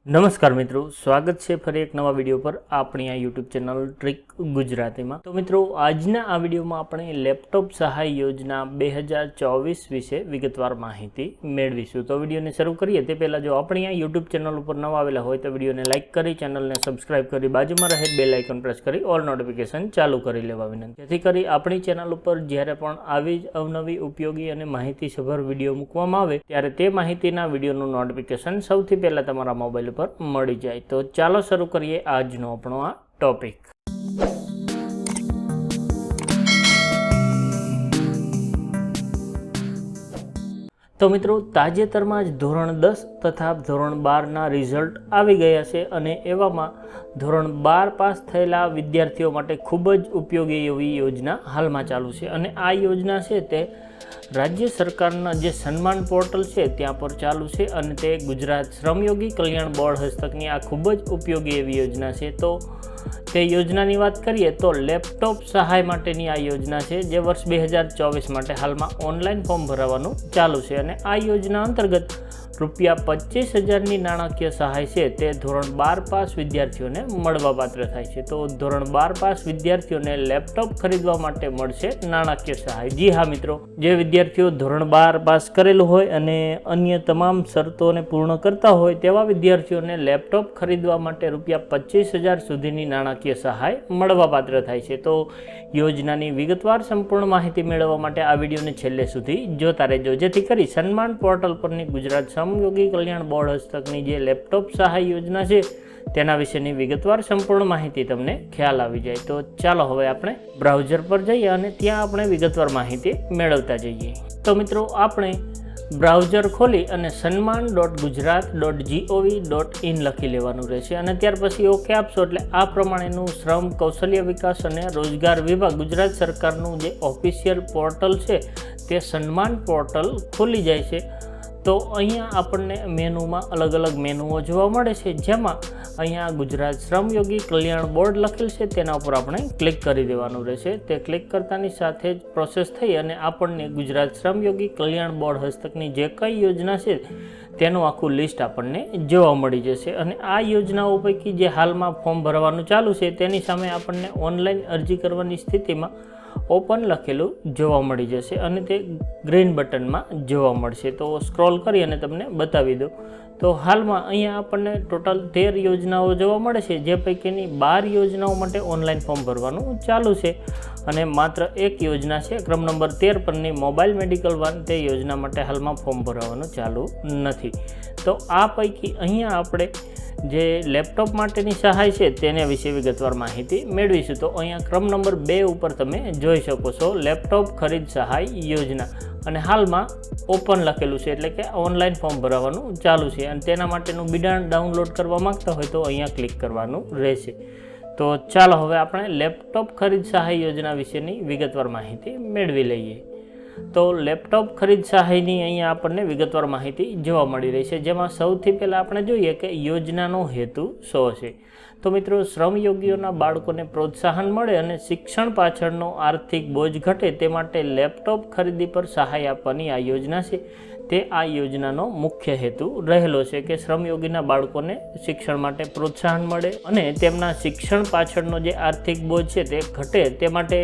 નમસ્કાર મિત્રો, સ્વાગત છે ફરી એક નવા વિડીયો પર આપણી આ યુટ્યુબ ચેનલ ટ્રીક ગુજરાતીમાં। તો મિત્રો, આજના આ વિડીયોમાં આપણે લેપટોપ સહાય યોજના 2024 વિશે વિગતવાર માહિતી મેળવીશું। તો વિડીયોને શરૂ કરીએ તે પહેલાં જો આપણી આ યુટ્યુબ ચેનલ ઉપર નવા આવેલા હોય તો વિડીયોને લાઇક કરી, ચેનલને સબસ્ક્રાઇબ કરી, બાજુમાં રહેલ બેલ આઇકન પ્રેસ કરી ઓલ નોટિફિકેશન ચાલુ કરી લેવા વિનંતી, જેથી કરી આપણી ચેનલ ઉપર જ્યારે પણ આવી જ અવનવી ઉપયોગી અને માહિતીસભર વિડીયો મૂકવામાં આવે ત્યારે તે માહિતીના વિડીયોનું નોટિફિકેશન સૌથી પહેલાં તમારા મોબાઈલ પર મળી જાય। તો ચાલો શરૂ કરીએ આજનો આપણો આ ટોપિક। તો મિત્રો, તાજેતરમાં જ ધોરણ 10 તથા ધોરણ 12ના રિઝલ્ટ આવી ગયા છે અને એવામાં ધોરણ 12 પાસ થયેલા વિદ્યાર્થીઓ માટે ખૂબ જ ઉપયોગી એવી યોજના હાલમાં ચાલુ છે અને આ યોજના છે તે રાજ્ય સરકારના જે સન્માન પોર્ટલ છે ત્યાં પર ચાલુ છે અને તે ગુજરાત શ્રમયોગી કલ્યાણ બોર્ડ હસ્તકની આ ખૂબ જ ઉપયોગી એવી યોજના છે। તો તે યોજનાની વાત કરીએ તો લેપટોપ સહાય માટેની આ યોજના છે જે વર્ષ 2024 માટે હાલમાં ઓનલાઈન ફોર્મ ભરાવાનું ચાલુ છે અને આ યોજના અંતર્ગત ₹25,000ની નાણાકીય સહાય છે તે ધોરણ 12 પાસ વિદ્યાર્થીઓને મળવાપાત્ર થાય છે। તો ધોરણ 12 પાસ વિદ્યાર્થીઓને લેપટોપ ખરીદવા માટે મળશે નાણાકીય સહાય। જી હા મિત્રો, જે વિદ્યાર્થીઓ ધોરણ 12 પાસ કરેલું હોય અને અન્ય તમામ શરતોને પૂર્ણ કરતા હોય તેવા વિદ્યાર્થીઓને લેપટોપ ખરીદવા માટે ₹25,000 સુધીની નાણાકીય સહાય મળવાપાત્ર થાય છે। તો યોજનાની વિગતવાર સંપૂર્ણ માહિતી મેળવવા માટે આ વિડીયોને છેલ્લે સુધી જોતા રહેજો, જેથી કરી સન્માન પોર્ટલ પરની ગુજરાત શ્રમયોગી કલ્યાણ બોર્ડ હસ્તકની જે લેપટોપ સહાય યોજના છે તેના વિશેની વિગતવાર સંપૂર્ણ માહિતી તમને ખ્યાલ આવી જાય। તો ચાલો હવે આપણે બ્રાઉઝર પર જઈએ અને ત્યાં આપણે વિગતવાર માહિતી મેળવતા જઈએ। તો મિત્રો, આપણે બ્રાઉઝર ખોલી અને sanman.gujarat.gov.in લખી લેવાનું રહેશે અને ત્યાર પછી ઓકે આપશો એટલે આ પ્રમાણેનું શ્રમ, કૌશલ્ય વિકાસ અને રોજગાર વિભાગ ગુજરાત સરકારનું જે ઓફિશિયલ પોર્ટલ છે તે સન્માન પોર્ટલ ખુલી જાય છે। તો અહીંયા આપણને મેનુમાં અલગ અલગ મેનુઓ જોવા મળે છે, જેમાં અહીંયા ગુજરાત શ્રમયોગી કલ્યાણ બોર્ડ લખેલ છે તેના ઉપર આપણે ક્લિક કરી દેવાનું રહેશે। તે ક્લિક કરતાની સાથે જ પ્રોસેસ થઈ અને આપણને ગુજરાત શ્રમયોગી કલ્યાણ બોર્ડ હસ્તકની જે કઈ યોજના છે તેનું આખું લિસ્ટ આપણને જોવા મળી જશે અને આ યોજનાઓ પૈકી જે હાલમાં ફોર્મ ભરવાનું ચાલુ છે તેની સામે આપણને ઓનલાઈન અરજી કરવાની સ્થિતિમાં ઓપન લખેલું જોવા મળી જશે અને તે ગ્રીન બટનમાં જોવા મળશે। તો સ્ક્રોલ કરી અને તમને બતાવી દો તો હાલમાં અહીંયા આપણને ટોટલ 13 યોજનાઓ જોવા મળે છે, જે પૈકીની 12 યોજનાઓ માટે ઓનલાઈન ફોર્મ ભરવાનું ચાલુ છે અને માત્ર એક યોજના છે ક્રમ નંબર 13 પરની મોબાઈલ મેડિકલ વન, તે યોજના માટે હાલમાં ફોર્મ ભરવાનું ચાલુ નથી। તો આ પૈકી અહીંયા આપણે જે લેપટોપ માટેની સહાય છે તેના વિશે વિગતવાર માહિતી મેળવીશું। તો અહીંયા ક્રમ નંબર 2 ઉપર તમે જોઈ શકો છો લેપટોપ ખરીદ સહાય યોજના અને હાલમાં ઓપન લખેલું છે, એટલે કે ઓનલાઈન ફોર્મ ભરાવાનું ચાલુ છે અને તેના માટેનું બિડાણ ડાઉનલોડ કરવા માંગતા હોય તો અહીંયા ક્લિક કરવાનું રહેશે। તો ચાલો હવે આપણે લેપટોપ ખરીદ સહાય યોજના વિશેની વિગતવાર માહિતી મેળવી લઈએ। તો લેપટોપ ખરીદ સહાયની અહીંયા આપણને વિગતવાર માહિતી જોવા મળી રહી છે, જેમાં સૌથી પહેલાં આપણે જોઈએ કે યોજનાનો હેતુ શું છે। તો મિત્રો, શ્રમયોગીઓના બાળકોને પ્રોત્સાહન મળે અને શિક્ષણ પાછળનો આર્થિક બોજ ઘટે તે માટે લેપટોપ ખરીદી પર સહાય આપવાની આ યોજના છે તે આ યોજનાનો મુખ્ય હેતુ રહેલો છે કે શ્રમયોગીના બાળકોને શિક્ષણ માટે પ્રોત્સાહન મળે અને તેમના શિક્ષણ પાછળનો જે આર્થિક બોજ છે તે ઘટે તે માટે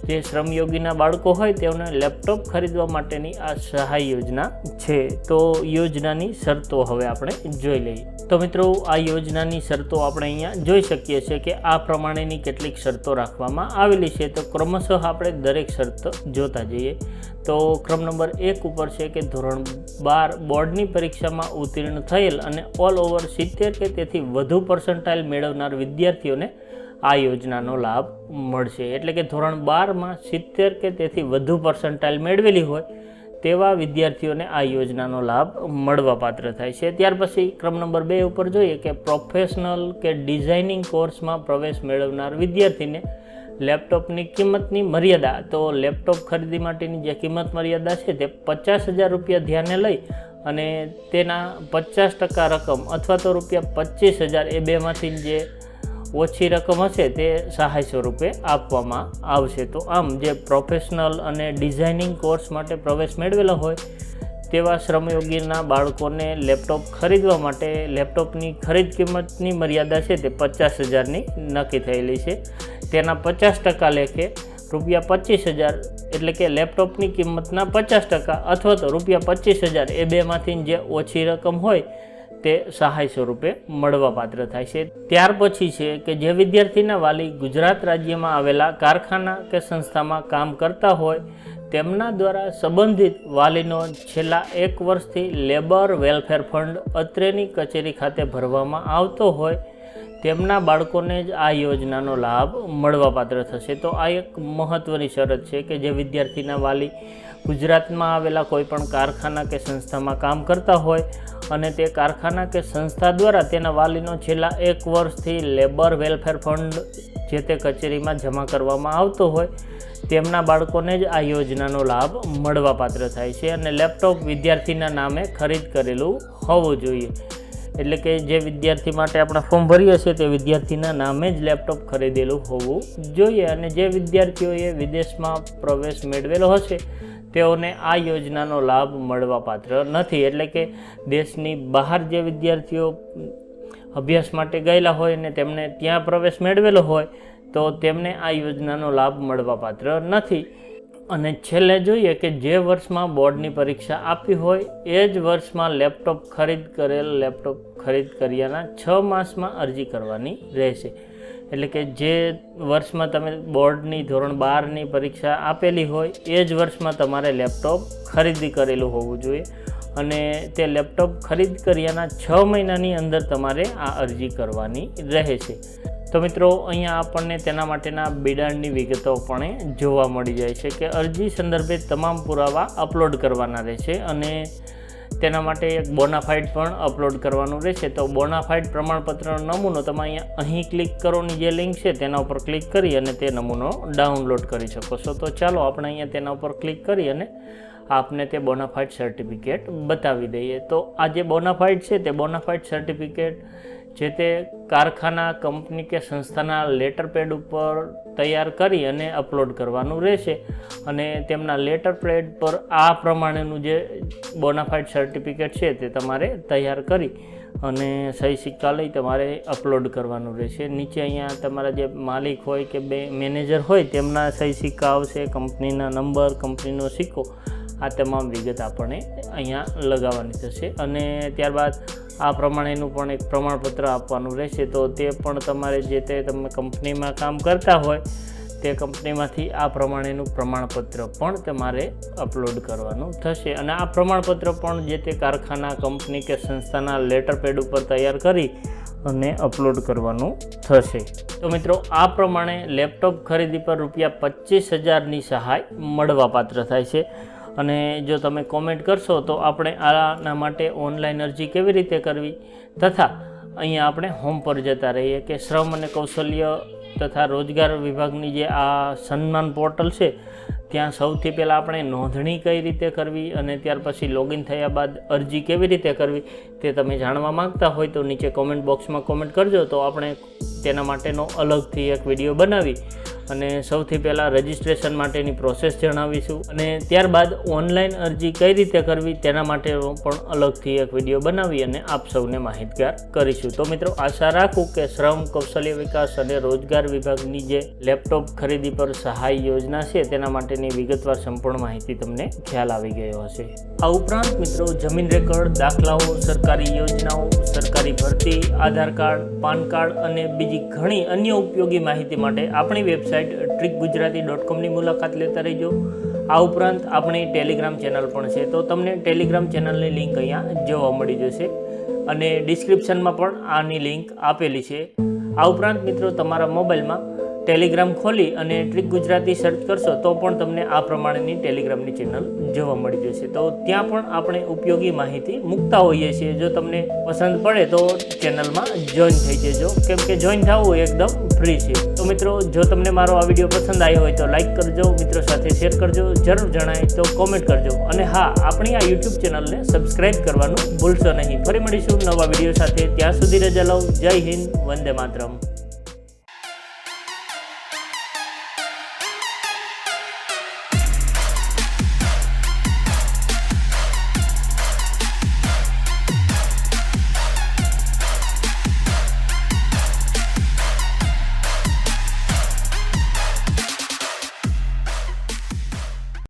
જે શ્રમયોગીના બાળકો હોય તેઓને લેપટોપ ખરીદવા માટેની આ સહાય યોજના છે। તો યોજનાની શરતો હવે આપણે જોઈ લઈએ। તો મિત્રો, આ યોજનાની શરતો આપણે અહીંયા જોઈ શકીએ છીએ કે આ પ્રમાણેની કેટલીક શરતો રાખવામાં આવેલી છે। તો ક્રમશઃ આપણે દરેક શરત જોતા જઈએ। તો ક્રમ નંબર 1 ઉપર છે કે ધોરણ 12 બોર્ડની પરીક્ષામાં ઉત્તીર્ણ થયેલ અને ઓલ ઓવર 70 કે તેથી વધુ પર્સન્ટાઇલ મેળવનાર વિદ્યાર્થીઓને આ યોજનાનો લાભ મળશે। એટલે કે ધોરણ 12માં 70 કે તેથી વધુ પર્સન્ટાઇલ મેળવેલી હોય તેવા વિદ્યાર્થીઓને આ યોજનાનો લાભ મળવાપાત્ર થાય છે। ત્યાર પછી ક્રમ નંબર 2 ઉપર જોઈએ કે પ્રોફેશનલ કે ડિઝાઇનિંગ કોર્સમાં પ્રવેશ મેળવનાર વિદ્યાર્થીને લેપટોપની કિંમતની મર્યાદા, તો લેપટોપ ખરીદી માટેની જે કિંમત મર્યાદા છે તે ₹50,000 ધ્યાને લઈ અને તેના 50% રકમ અથવા તો ₹25,000 એ બેમાંથી જે ઓછી રકમ હશે તે સહાય સ્વરૂપે આપવામાં આવશે। તો આમ જે પ્રોફેશનલ અને ડિઝાઇનિંગ કોર્સ માટે પ્રવેશ મેળવેલો હોય તેવા શ્રમયોગીના બાળકોને લેપટોપ ખરીદવા માટે લેપટોપની ખરીદ કિંમતની મર્યાદા છે તે 50,000ની નક્કી થયેલી છે. તેના 50% લેખે ₹25,000 એટલે કે લેપટોપની કિંમતના 50% અથવા તો ₹25,000 એ બેમાંથી જે ઓછી રકમ હોય તે સહાય સ્વરૂપે મળવાપાત્ર થાય છે. ત્યાર પછી છે કે જે વિદ્યાર્થીના વાલી ગુજરાત રાજ્યમાં આવેલા કારખાના કે સંસ્થામાં કામ કરતા હોય તેમના દ્વારા સંબંધિત વાલીનો છેલ્લા 1 વર્ષથી લેબર વેલફેર ફંડ અત્રેની કચેરી ખાતે ભરવામાં આવતો હોય તેમના બાળકોને જ આ યોજનાનો લાભ મળવાપાત્ર થશે. તો આ એક મહત્ત્વની શરત છે કે જે વિદ્યાર્થીના વાલી ગુજરાતમાં આવેલા કોઈપણ કારખાના કે સંસ્થામાં કામ કરતા હોય અને તે કારખાના કે સંસ્થા દ્વારા તેના વાલીનો છેલ્લા 1 વર્ષથી લેબર વેલફેર ફંડ જે તે કચેરીમાં જમા કરવામાં આવતો હોય તેમના બાળકોને જ આ યોજનાનો લાભ મળવાપાત્ર થાય છે. અને લેપટોપ વિદ્યાર્થીના નામે ખરીદ કરેલું હોવું જોઈએ. એટલે કે જે વિદ્યાર્થી માટે આપણે ફોર્મ ભરીએ છીએ તે વિદ્યાર્થીના નામે જ લેપટોપ ખરીદેલું હોવું જોઈએ. અને જે વિદ્યાર્થીઓએ વિદેશમાં પ્રવેશ મેળવેલો હશે તેઓને આ યોજનાનો લાભ મળવાપાત્ર નથી. એટલે કે દેશની બહાર જે વિદ્યાર્થીઓ અભ્યાસ માટે ગયેલા હોય અને તેમણે ત્યાં પ્રવેશ મેળવેલો હોય તો તેમને આ યોજનાનો લાભ મળવાપાત્ર નથી. અને છેલ્લે જોઈએ કે જે વર્ષમાં બોર્ડની પરીક્ષા આપી હોય એ જ વર્ષમાં લેપટોપ ખરીદ કર્યાના 6 માસમાં અરજી કરવાની રહેશે. એટલે કે જે વર્ષમાં તમે બોર્ડની ધોરણ 12ની પરીક્ષા આપેલી હોય એ જ વર્ષમાં તમારે લેપટોપ ખરીદી કરેલું હોવું જોઈએ. અને તે લેપટોપ ખરીદ કર્યાના 6 મહિનાની અંદર તમારે આ અરજી કરવાની રહેશે. તો મિત્રો અહીંયા આપણને તેના માટેના બિડાણની વિગતો પણ જોવા મળી જાય છે કે અરજી સંદર્ભે તમામ પુરાવા અપલોડ કરવાના રહેશે અને તેના માટે એક બોનાફાઇડ પણ અપલોડ કરવાનું રહેશે. તો બોનાફાઇડ પ્રમાણપત્રનો નમૂનો તમે અહીં ક્લિક કરોની જે લિંક છે તેના ઉપર ક્લિક કરી અને તે નમૂનો ડાઉનલોડ કરી શકો છો. તો ચાલો આપણે અહીંયા તેના ઉપર ક્લિક કરી અને આપને તે બોનાફાઇડ સર્ટિફિકેટ બતાવી દઈએ. તો આ જે બોનાફાઇડ છે તે બોનાફાઇડ સર્ટિફિકેટ જે તે કારખાના કંપની કે સંસ્થાના લેટર પેડ ઉપર તૈયાર કરી અને અપલોડ કરવાનું રહેશે. અને તેમના લેટર પેડ પર આ પ્રમાણેનું જે બોનાફાઇડ સર્ટિફિકેટ છે તે તમારે તૈયાર કરી અને સહી સિક્કા લઈ તમારે અપલોડ કરવાનું રહેશે. નીચે અહીંયા તમારા જે માલિક હોય કે મેનેજર હોય તેમના સહી સિક્કા આવશે, કંપનીના નંબર, કંપનીનો સિક્કો, આ તમામ વિગત આપણને અહીંયા લગાવવાની થશે. અને ત્યારબાદ આ પ્રમાણેનું પણ એક પ્રમાણપત્ર આપવાનું રહેશે. તો તે પણ તમારે જે તે તમે કંપનીમાં કામ કરતા હોય તે કંપનીમાંથી આ પ્રમાણેનું પ્રમાણપત્ર પણ તમારે અપલોડ કરવાનું થશે. અને આ પ્રમાણપત્ર પણ જે તે કારખાના, કંપની કે સંસ્થાના લેટર પેડ ઉપર તૈયાર કરી અને અપલોડ કરવાનું થશે. તો મિત્રો આ પ્રમાણે લેપટોપ ખરીદી પર ₹25,000ની સહાય મળવાપાત્ર થાય છે. અને જો તમે કોમેન્ટ કરશો તો આપણે આના માટે ઓનલાઈન અરજી કેવી રીતે કરવી તથા અહીંયા આપણે હોમ પર જતા રહીએ કે શ્રમ અને કૌશલ્ય તથા રોજગાર વિભાગની જે આ સન્માન પોર્ટલ છે ત્યાં સૌથી પહેલાં આપણે નોંધણી કઈ રીતે કરવી અને ત્યાર પછી લોગિન થયા બાદ અરજી કેવી રીતે કરવી તે તમે જાણવા માગતા હોય તો નીચે કોમેન્ટ બોક્સમાં કોમેન્ટ કરજો. તો આપણે તેના માટેનો અલગથી એક વિડીયો બનાવી અને સૌથી પહેલાં રજિસ્ટ્રેશન માટેની પ્રોસેસ જણાવીશું અને ત્યારબાદ ઓનલાઈન અરજી કઈ રીતે કરવી તેના માટેનો પણ અલગથી એક વિડીયો બનાવી અને આપ સૌને માહિતગાર કરીશું. તો મિત્રો આશા રાખું કે શ્રમ, કૌશલ્ય વિકાસ અને રોજગાર વિભાગની જે લેપટોપ ખરીદી પર સહાય યોજના છે તેના માટેની વિગતવાર સંપૂર્ણ માહિતી તમને ખ્યાલ આવી ગયો હશે. આ ઉપરાંત મિત્રો જમીન રેકર્ડ, દાખલાઓ, સરકારી યોજનાઓ, સરકારી ભરતી, આધાર કાર્ડ, પાન કાર્ડ અને બીજી ઘણી અન્ય ઉપયોગી માહિતી માટે આપણી વેબસાઇટ trickgujarati.com ની મુલાકાત લેતા રહેજો. આ ઉપરાંત આપણી ટેલિગ્રામ ચેનલ પણ છે. તો તમને ટેલિગ્રામ ચેનલની લિંક અહીંયા જોવા મળી જશે અને ડિસ્ક્રિપ્શનમાં પણ આની લિંક આપેલી છે. આ ઉપરાંત મિત્રો તમારા મોબાઈલમાં ટેલિગ્રામ ખોલી અને ટ્રીક ગુજરાતી સર્ચ કરશો તો પણ તમને આ પ્રમાણેની ટેલિગ્રામની ચેનલ જોવા મળી જશે. તો ત્યાં પણ આપણે ઉપયોગી માહિતી મૂકતા હોઈએ છીએ. જો તમને પસંદ પડે તો ચેનલમાં જોઈન થઈ જજો, કેમ કે જોઈન થવું એકદમ ફ્રી છે. તો મિત્રો જો તમને મારો આ વિડીયો પસંદ આવ્યો હોય તો લાઈક કરજો, મિત્રો સાથે શેર કરજો, જરૂર જણાય તો કોમેન્ટ કરજો અને હા, આપણી આ યુટ્યુબ ચેનલને સબસ્ક્રાઈબ કરવાનું ભૂલશો નહીં. ફરી મળીશું નવા વિડીયો સાથે. ત્યાં સુધી રજા લઉં. જય હિન્દ, વંદે માતરમ.